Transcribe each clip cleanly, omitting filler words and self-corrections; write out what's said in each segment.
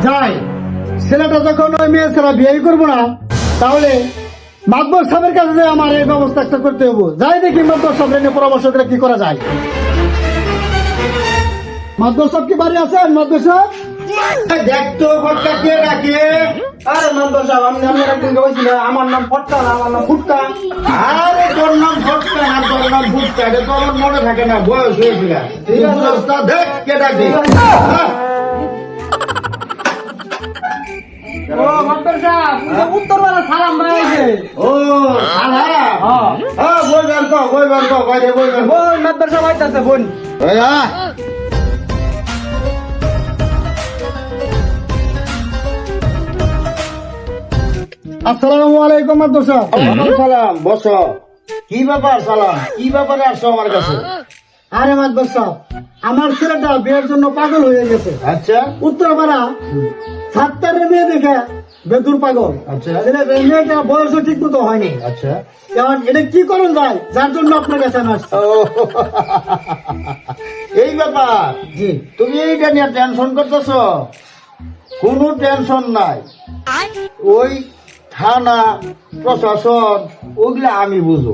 যাই, ছেলেটা যখন ওই মেয়ে ছেলে বিয়ে করবো না, তাহলে মাতবর সাহেবের কাছে যে আমার এই ব্যবস্থা একটা করতে হবো। যাই দেখি মাতবর সাহেবের নিয়ে পরামর্শ করে কি করা যায়। মাতবর সাহেব কি বাড়ি আছেন? মাতবর সাহেব দেখতো ফটকা কে ডাকে? আরে মাদবর সাহেব, আমি আপনার একদিন বলছিল আমার নাম ফটকা না, আমার নাম ফুটকা। আরে তোর নাম ফটকা না, তোর নাম ফুটকা, এটা তো আমার মনে থাকে না, বয়স হয়েছিল। দেখ কে ডাকে। ও মাদবর সাহেব, উত্তরবেলা সালাম ভাই আছে। ও শালা, হ্যাঁ বইবেন তো, বাইরে বইবেন। বোন মাদবর সাহেব আইতাছে বোন। আসসালামু আলাইকুম মাতবর সাহেব। সালাম, বসো। কি ব্যাপার সালাম, কি ব্যাপারে আসছো আমার কাছে? আরে মাতবর সাহেব, আমার ছেলেটা বিয়ের জন্য পাগল হয়ে গেছে। আচ্ছা উত্তরপাড়া ছাত্রের মেয়ে দেখে বেদুর পাগল। আচ্ছা। ছেলে মেয়েটা বয়সও ঠিক মতো হয়নি। আচ্ছা, এখন এটা কি করুন যায়, যার জন্য আপনার কাছে আমি আসছি। ও, এই ব্যাপার। জি, তুমি এইটা নিয়ে টেনশন করতেছো? কোনো টেনশন নাই। ওই থানা প্রশাসন ওগুলা আমি বুঝো,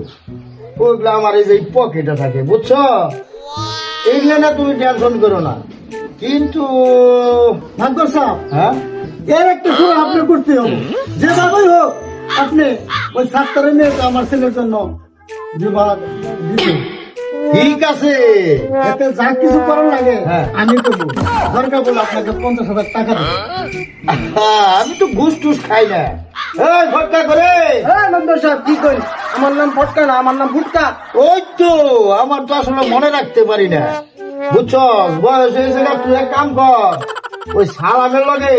ওইগুলা আমার এই যে পকেটে থাকে, বুঝছো? এইগুলা না তুমি টেনশন করো না। কিন্তু মাতবর সাহেব, হ্যাঁ, এর একটা সুর আপনি করতে হবে। যেভাবেই হোক আপনি ওই ছাত্রের মেয়েকে আমার ছেলের জন্য বিবাহ দিতে। ঠিক আছে। এতে যা কিছু করার লাগে হ্যাঁ। আমি করবো। দরকার বলে আপনাকে 50,000 টাকা দেবো। আমি তো ঘুষ টুস খাই না। এই ফটকা করে, হ্যাঁ মাদবর সাহেব, কি কই? আমার নাম ফটকা না, আমার নাম ফুটকা। ওই তো আমার তো আসলে মনে রাখতে পারি না, বুঝছো? বয়স হয়েছে না, তুই এক কাম কর, ওই সালামের লগে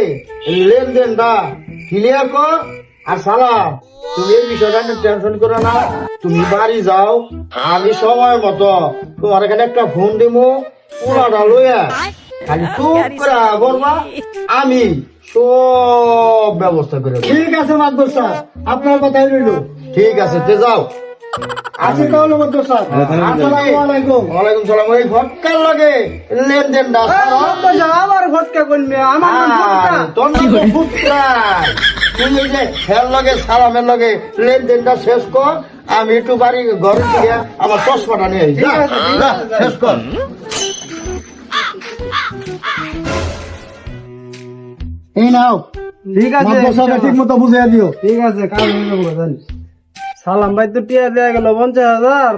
লেনদেনটা ক্লিয়ার কর। আর সালাম, তুমি এই বিষয়টা নিয়ে টেনশন করো না, তুমি বাড়ি যাও, আমি সময় মতো তোমার এখানে একটা ফোন দিবো, পোলাটা লইয়া খালি চুপ করে বলবা, আমি সব ব্যবস্থা করে দেব। ঠিক আছে মাতবর সাহেব, আপনার কথাই রইল। ঠিক আছে, তে যাও। আসি তাহলে মাতবর সাহেব। আসসালামু আলাইকুম। ওয়ালাইকুম সালাম। ওই ফটকার লগে লেনদেনটা মাদবর সাহেব, আমার ফটকা কইবে, আমার নাম ফুটকা। তোর নাম তো ফুটকা। তুমি যে খের লগে সালামের লগে লেনদেনটা শেষ কর, আমি একটু বাড়ি ঘরে থেকে আমার চশমাটা নিয়ে আই। যা, যা, শেষ কর। এই নাও, ঠিক আছে, মাতবর সাহেব ঠিক মতো বুঝিয়ে দিও। ঠিক আছে, কাল হয়ে যাবো জানি। সালাম ভাই তো টিয়া দেয়া গেল 50,000।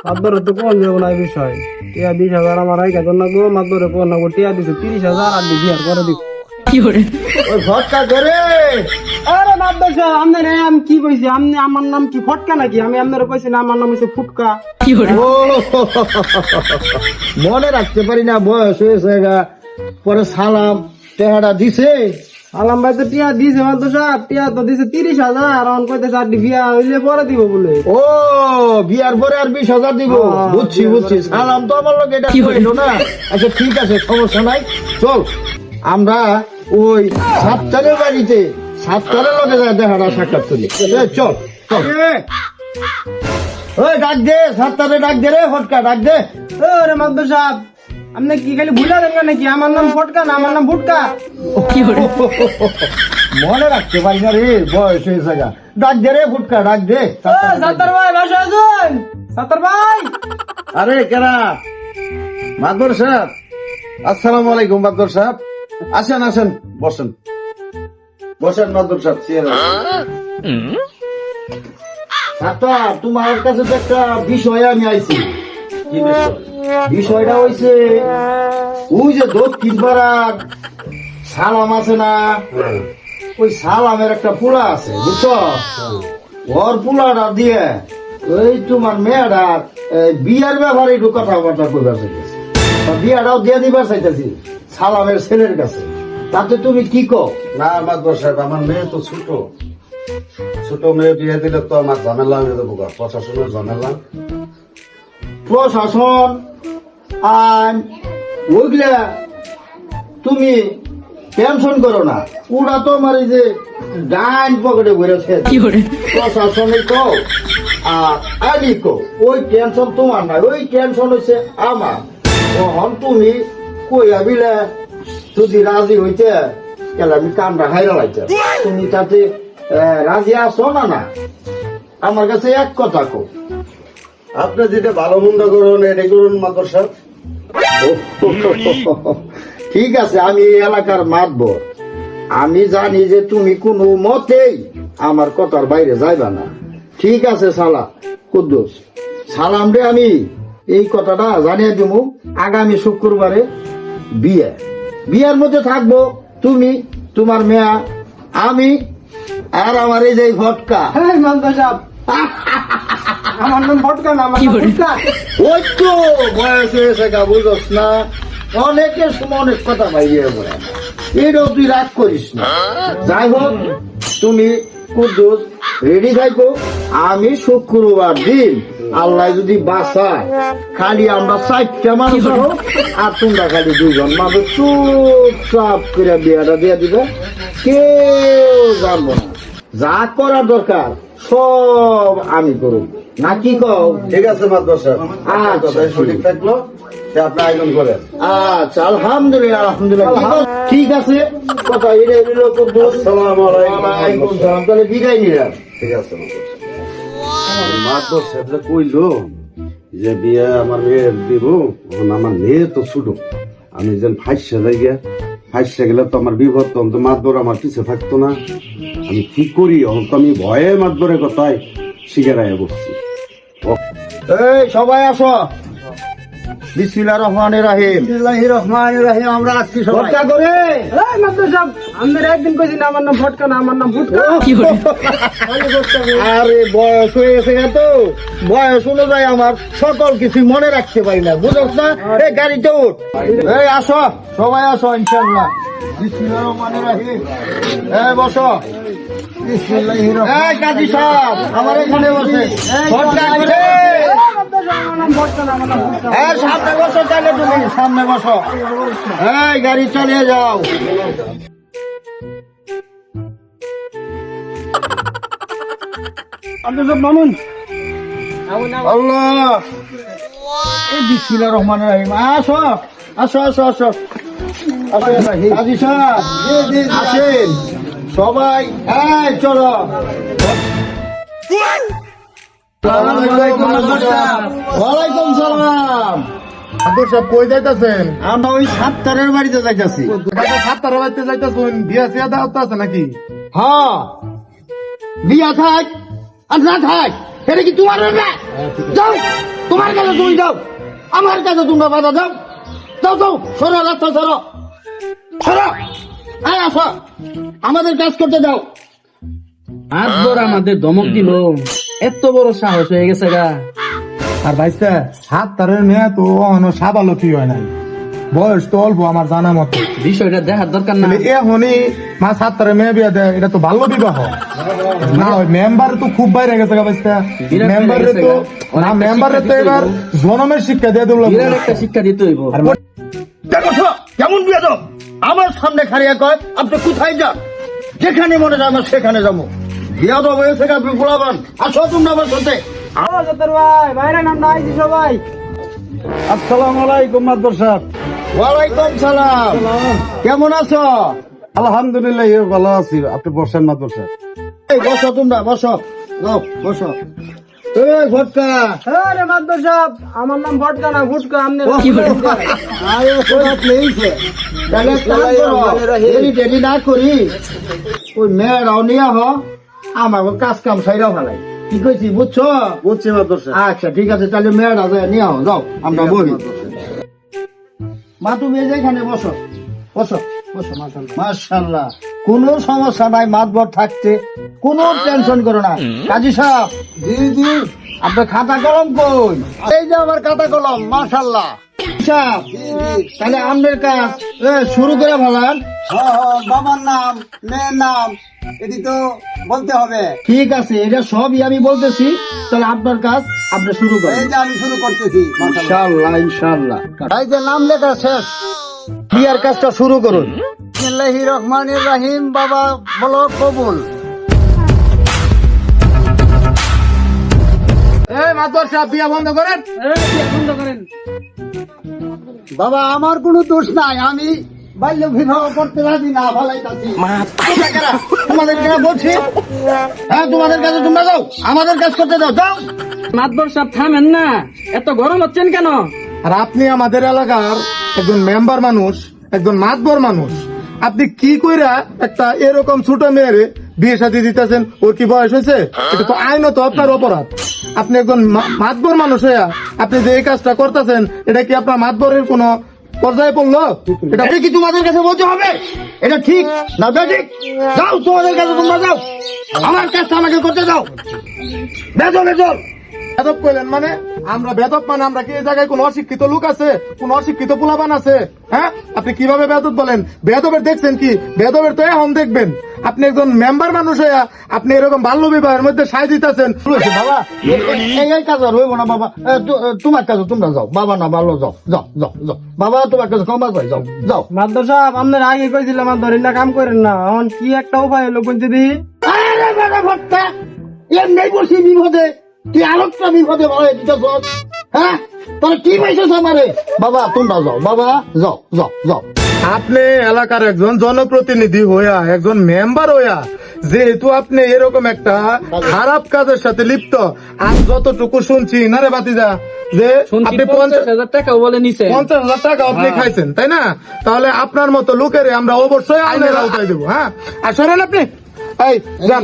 মাদবর তো কোন যাবো না এই বিষয়। টিয়া 20,000 আমার আই গেল না গো, মাদবরে কোন না গো, টিয়া দিছে 30,000 আর দি বিয়ার করে দিব। ওই ফটকা করে আরে মাদবর সাহেব, আমি কি কইছি? আমার নাম কি ফটকা নাকি? আমি আপনার কইছি না, আমার নাম হচ্ছে ফুটকা। ও, মনে রাখতে পারি না, বয়স হয়েছে গা। পরে সালাম টেহাটা দিছে। সালাম ভাই তো টিয়া দিছে, মাদবর সাহেব টিয়া তো দিছে 30,000। এখন কইতেছে আর দি বিয়া হইলে পরে দিব বলে। ও, বিয়ার পরে আর 20,000 দিব। হ্যাঁ, বুঝছি বুঝছি। সালাম তো আমার লোক এটা কইলো না। আচ্ছা ঠিক আছে, সমস্যা নাই। চল আমরা ওই সাতটারের বাড়িতে সাতটারের লোকে যায় দেখাটা সাক্ষাৎ করি। চল চল। ওই ডাক দে, সাতটারে ডাক দে রে ফটকা, ডাক দে। ওরে মাদবর সাহেব, আপনি কি খালি ভুলা দেন নাকি? আমার নাম ফটকা না, আমার নাম ফুটকা। মনে রাখতে পারি না রে, বয়স হয়েছে গা। ডাক দে রে ফুটকা, ডাক দে। সাত্তার ভাই বাসা আছেন? সাত্তার ভাই, আরে কেনা মাদবর সাহেব, আসসালামু আলাইকুম মাদবর সাহেব। আসেন আসেন, বসেন বসেন মাদবর সাহেব। আচ্ছা, তোমার কাছে তো একটা বিষয় আমি আইছি। কি বিষয়? বিষয়টা হইছে ওই যে দক্ষিণ পাড়ার সালাম আছে না, ওই সালামের একটা পোলা আছে, বুঝছো? ওর পোলাটা দিয়ে ওই তোমার মেয়েটা বিয়ার ব্যাপারে একটু কথাবার্তা করবার চাইতেছে। বিয়াটাও দিয়ে দিবার চাইতেছি সালামের ছেলের কাছে। তাতে তুমি কি কো? না মাদবর সাহেব, আমার মেয়ে তো ছোট ছোট মেয়ে, বিয়ে দিলে তো আমার ঝামেলা হয়ে যাবো, প্রশাসনের ঝামেলা। প্রশাসন আইন ওইগুলা তুমি টেনশন করো না, ওরা তো আমার এই যে ডাইন পকেটে ঘুরেছে। প্রশাসনিক কো আর আইনি কো, ওই টেনশন তোমার নাই, ওই টেনশন হচ্ছে আমার। তখন তুমি কইয়া বিলে যদি রাজি হইতে তাহলে আমি কামড়া খাইরা লাইতাম তুমি তাতে রাজি আছো না না আমার কাছে এক কথা কো আপনি যেটা ভালো মন্দ করুন এটাই করুন মাদর সাহেব। ঠিক আছে আমি এই এলাকার মাতবর আমি জানি যে তুমি কোনো মতেই আমার কথার বাইরে যাইবা না ঠিক আছে সালা কুদ্দুস সালাম রে আমি এই কথাটা জানিয়ে দিব আগামী শুক্রবারে বিয়ের মধ্যে থাকবো তুমি তোমার মেয়া আমি আর আমার এই যে ভটকা হ্যাঁ মাদবর সাহেব আমার নাম ভটকা না, আমার নাম ভুটকা। ওই তো বয়স হয়েছে গা বুঝস না অনেকের সময় অনেক কথা বাইরে বলে এটাও তুই রাগ করিস না যাই হোক তুমি কুদ্দুস রেডি থাকো আমি শুক্রবার দিন আল্লাহ যদি বাঁচায় খালি আমরা 4টা মানুষ হবো আর তোমরা খালি 2জন মানুষ চুপচাপ করে বিয়েটা দিয়ে দিবে কেউ জানবো না যা করার দরকার সব আমি করব নাকি কও ঠিক আছে মাদর সাহেব আচ্ছা, কথাই সঠিক থাকলো সে আপনি আয়োজন করেন। আচ্ছা আলহামদুলিল্লাহ আলহামদুলিল্লাহ ঠিক আছে কথা এটা এলো আসসালামু আলাইকুম। তাহলে বিদায় নিলাম ঠিক আছে মাদর সাহেব কইলো যে বিয়ে আমার মেয়ে দিব এখন আমার মেয়ে তো ছোট আমি যেন ফাইসা যাই গিয়া ফাইসা গেলে তো আমার বিপদ তখন তো মাদর আমার পিছে থাকতো না আমি কি করি এখন তো আমি ভয়ে মাদরের কথায় শিখেরাই বসছি। এই সবাই আসো বিসমিল্লাহির রহমানির রহিম বিসমিল্লাহির রহমানির রহিম আমরা আসছি সবাই ভটকা করে এই মাদবর সাহেব আমি একদিন কইছি না আমার নাম ভটকা না, আমার নাম ভুটকা। আরে বয়স হয়ে গেছে না তো বয়স অনুযায়ী আমার সকল কিছু মনে রাখতে পারি না বুঝছ না এই গাড়িতে উঠ এই আসো সবাই আসো ইনশাআল্লাহ বিসমিল্লাহির রহমানির রহিম এই বসো বিসমিল্লাহির রহমানির এই কাজী সাহেব আমার এখানে বসে ভটকা করে মাদবর সাহেব আমার নাম ভটকা না, আমার নাম ভুটকা। এই সামনে বসো তাহলে তুমি সামনে বসো এই গাড়ি চালিয়ে যাও মাদবর সাহেব মামুন আল্লাহ এই বিসমিল্লাহির রহমানির রহিম আসো আসো আসো আসো কাজী সাহেব আসেন সবাই এই চলো ওয়ালাইকুম সালাম আব্দুল সাহেব কই যাইতাছেন? আমরা ওই 7টার বাড়িতে যাইতাছি ঢাকা 7টার বাড়িতে যাইতাছেন, বিয়া সিয়া দাওয়াত তো আছে নাকি? হ্যাঁ বিয়া থাক আর না থাক এটা কি তোমার না যাও তোমার কাছে তুমি যাও আমার কাছে তোমরা বাধা যাও যাও যাও সরো রাস্তা সরো সরো এই আসো আমাদের কাজ করতে দাও আজবর আমাদের ধমক দিল, এত বড় সাহস হয়ে গেছে গা। আর ভাইস্তা 7টার মেয়ে তো অন সাবালকি হয় নাই, বয়স তো অল্প আমার জানা মতো। বিষয়টা দেখার দরকার না। এখনই মা 7টার মেয়ে বিয়া দেয়, এটা তো ভালো বিবাহ না। ওই মেম্বার তো খুব বাইরে গেছে গা ভাইস্তা, বিরাট মেম্বারে বাইরে তো গেছে গা। না অনেকটা মেম্বারে তো শিক্ষা দিতে এবার হইবো। জনমের শিক্ষা দিয়ে দিল। বিরাট একটা শিক্ষা দিতে হইব। দেখো কেমন বিয়ে দাও আমার সামনে খাড়িয়া কয় আপনি কোথায় যান যেখানে মনে যায় আমার সেখানে যাবো বিয়া তো হয়েছে আপনি গোলাবান আসো তোমরা আমার সাথে ও জতর ভাই, বাইরে নাম না আইছি সবাই। আসসালামু আলাইকুম মাদবর সাহেব। ওয়ালাইকুম সালাম কেমন আছো আলহামদুলিল্লাহ ভালো আছি, আপনি বসেন মাদবর সাহেব। এই বসো তোমরা বসো যাও বসো এই ভটকা আরে মাদবর সাহেব আমার নাম ভটকা না ভুটকা। আপনি আরে কোথাও নেইছে তাহলে এক কাজ করো, দেরি না করি ওই মেয়েরাও নিয়ে হ আমার কাজ কাম সাইরা ফেলাই কি কইছি বুঝছো বুঝছি মাদর সাহেব। আচ্ছা ঠিক আছে তাহলে মেয়েরা যায় নিয়ে আও যাও আমরা বলি মা তুমি এই যে এখানে বসো বসো বসো মাশাআল্লাহ কোনো সমস্যা নাই মাতবর থাকতে কোনো টেনশন করো না কাজী সাহেব জি জি আপনার খাতা কলম কই এই যে আমার খাতা কলম মাশাআল্লাহ সাহেব তাহলে আমাদের কাজ শুরু করে ফেলান বাবার নাম মেয়ের নাম এটি তো বলতে হবে। ঠিক আছে এটা সবই আমি বলতেছি তাহলে আপনার কাজ আপনি শুরু করেন এই যে আমি শুরু করতেছি। ইনশাআল্লাহ ইনশাআল্লাহ এই যে নাম লেখা শেষ বিয়ার কাজটা শুরু করুন বিসমিল্লাহির রহমানির রহিম বাবা বলো কবুল এই মাদবর সাহেব বিয়া বন্ধ করেন। বন্ধ করেন। বাবা আমার কোনো দোষ নাই আমি বাল্য বিবাহ করতে রাজি না ভালাইতাছি তোমাদের কেনা বলছি, হ্যাঁ তোমাদের কাছে তোমরা যাও, আমাদের কাজ করতে দাও, যাও। মাতবর সাহেব থামেন না, এত গরম হচ্ছেন কেন? আর আপনি আমাদের এলাকার একজন মেম্বার মানুষ, একজন মাতবর মানুষ, আপনি কি কইরা একটা এরকম ছোট মেয়ের বিয়ে শাদী দিতেছেন? ওর কি বয়স হয়েছে? এটা তো আইনত আপনার অপরাধ। আপনি একজন মাতবর মানুষ হইয়া আপনি যে এই কাজটা করতেছেন, এটা কি আপনার মাতবরের কোনো পর্যায়ে পড়লো? এটা কি তোমাদের কাছে বলতে হবে? এটা ঠিক না ঠিক? যাও তোমাদের কাছে, তোমরা যাও, আমার কাজটা আমাকে করতে দাও। বেজো বেজো বেদব কইলেন মানে? আমরা বেদব মানে আমরা কি এই জায়গায় কোন অশিক্ষিত লোক আছে? কোন অশিক্ষিত পোলাপান আছে? হ্যাঁ, আপনি কিভাবে বেদব বলেন? বেদবের দেখছেন কি? বেদবের তো এখন দেখবেন। আপনি একজন মেম্বার মানুষ হইয়া আপনি এরকম বাল্য বিবাহের মধ্যে সাই দিতেছেন। বাবা, এই কাজ আর হইব না বাবা। তোমার কাছে তোমরা যাও, বাবা না ভালো, যাও যাও যাও যাও বাবা, তোমার কাছে ক্ষমা চাই, যাও যাও। মাদ্দর সাহেব আপনার আগে কইছিলাম আমার ধরেন না কাম করেন না, এখন কি একটা উপায় হলো কোন যদি আরে বাবা ভট্টা, এমনি বসি বিপদে, তুই আরেকটা বিপদে বাড়াই দিতেছ। হ্যাঁ, তোর কি পাইছিস আমারে? বাবা তোমরা যাও, বাবা যাও যাও যাও। আপনি এলাকার একজন জনপ্রতিনিধি হইয়া, একজন মেম্বার হইয়া, যেহেতু আপনি এরকম একটা খারাপ কাজের সাথে লিপ্ত, আর যতটুকু শুনছি না রে বাতিজা, যে আপনি 50,000 টাকা বলে নিছে। 50,000 টাকা আপনি খাইছেন, তাই না? তাহলে আপনার মতো লোকের আমরা অবশ্যই আইনের আওতায় দেবো। হ্যাঁ, আর শোনেন আপনি, এই যান,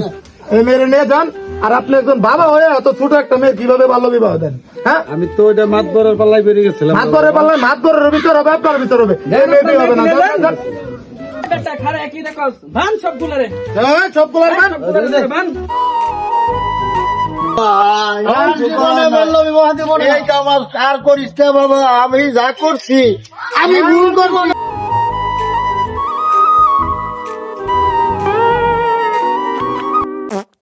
এই মেয়ের নিয়ে যান। আর আপনি একজন বাবা হয়ে এত ছোট একটা মেয়ে কিভাবে বাল্য বিবাহ দেন? হ্যাঁ, আমি তো ওইটা মাতবরের পাল্লায় বেরিয়ে গেছিলাম। মাতবরের পাল্লায় মাতবরের ভিতর হবে, আপনার ভিতর হবে। এই মেয়ে বিয়ে হবে না। যান, যান। বেটা খারে কি দেখছ? ভান সবগুলো রে, এই, সবগুলো আনবেন। ভান। আর জীবনে বাল্য বিবাহ দিব না। এই কাজ আর করিস না বাবা, আমি যা করছি আমি ভুল করবো না।